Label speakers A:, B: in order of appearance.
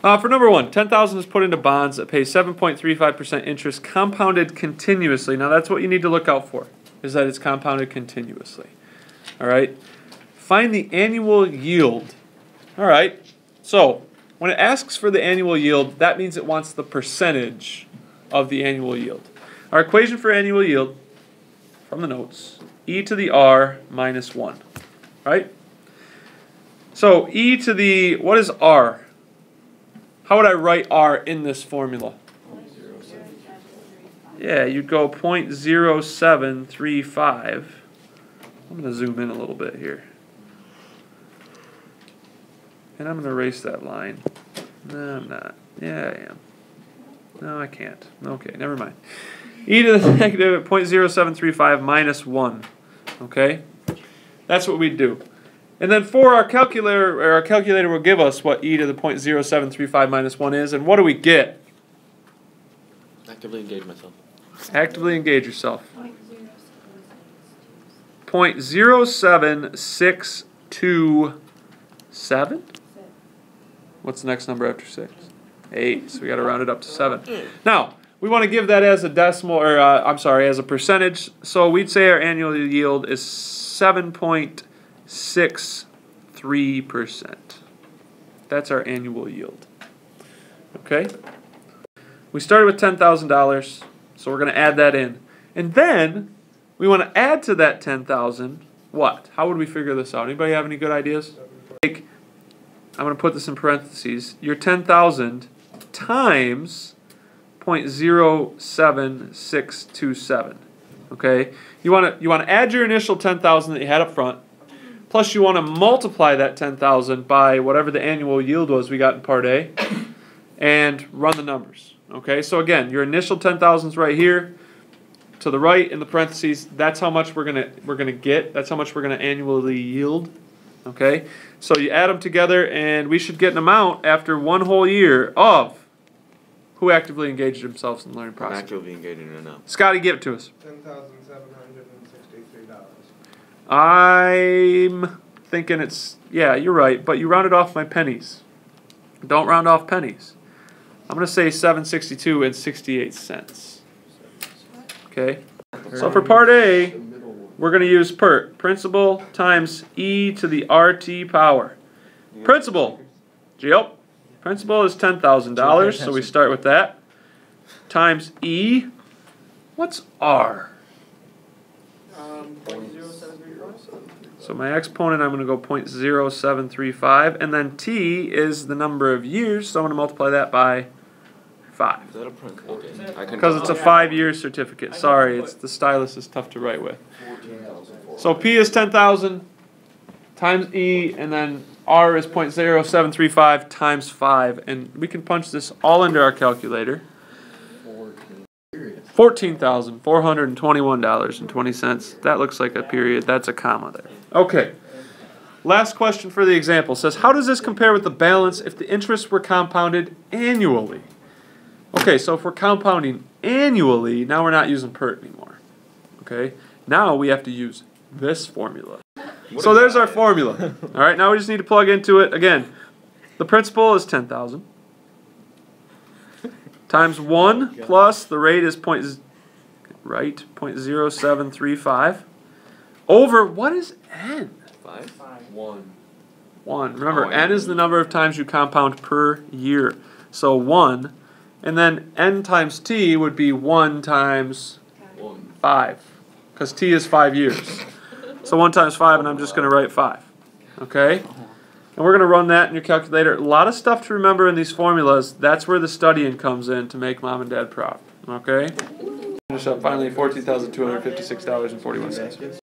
A: For number one, 10,000 is put into bonds that pay 7.35% interest compounded continuously. Now that's what you need to look out for, is that it's compounded continuously. All right. Find the annual yield. All right. So when it asks for the annual yield, that means it wants the percentage of the annual yield. Our equation for annual yield, from the notes, e to the r minus 1. Right? So e to the, what is r? How would I write r in this formula? Yeah, you'd go 0.0735. I'm going to zoom in a little bit here. And I'm going to erase that line. No, I'm not. Yeah, I am. No, I can't. Okay, never mind. E to the negative 0.0735 minus 1. Okay? That's what we'd do. And then for our calculator will give us what e to the 0.0735 minus 1 is. And what do we get?
B: Actively engage myself.
A: Actively engage yourself. 0.07627. What's the next number after 6? 8. So we got to round it up to 7. Now, we want to give that as a decimal, or as a percentage. So we'd say our annual yield is 7.63%. That's our annual yield. Okay? We started with $10,000, so we're going to add that in. And then we want to add to that 10,000 what? How would we figure this out? Anybody have any good ideas? I'm going to put this in parentheses. Your 10,000 times 0.07627. Okay? You want to add your initial 10,000 that you had up front, plus you want to multiply that 10,000 by whatever the annual yield was we got in part A, and run the numbers. Okay? So again, your initial 10,000 is right here. To the right in the parentheses, that's how much we're gonna get. That's how much we're gonna annually yield. Okay? So you add them together, and we should get an amount after one whole year of who actively engaged themselves in the learning process.
B: I'm actively engaged in it now.
A: Scotty, give it to us.
C: $10,763.
A: I'm thinking it's, yeah, you're right, but you rounded off my pennies. Don't round off pennies. I'm going to say $7.62 68 cents. Okay? So for part A, we're going to use PERT, principal times e to the RT power. Principal, Gio. Principal is $10,000, so we start with that. Times E. What's R?
C: 0.0735.
A: So my exponent, I'm going to go 0.0735. And then T is the number of years, so I'm going to multiply that by 5.
B: Is that a print? Okay.
A: Because it's a 5-year certificate. Sorry, the stylus is tough to write with. So P is 10,000 times E, and then R is 0.0735 times 5. And we can punch this all into our calculator. $14,421.20. That looks like a period. That's a comma there. Okay. Last question for the example says, how does this compare with the balance if the interest were compounded annually? Okay, so if we're compounding annually, now we're not using PERT anymore. Okay? Now we have to use this formula. So there's our formula. All right, now we just need to plug into it. Again, the principal is 10,000 times 1 plus the rate is 0.0735 over, what is n?
B: 5?
C: 1.
A: 1. Remember, n is the number of times you compound per year. So 1. And then n times t would be 1 times 5. Because t is 5 years. So 1 times 5, and I'm just going to write 5. Okay? And we're going to run that in your calculator. A lot of stuff to remember in these formulas. That's where the studying comes in to make mom and dad proud. Okay? Finish up finally $14,256.41.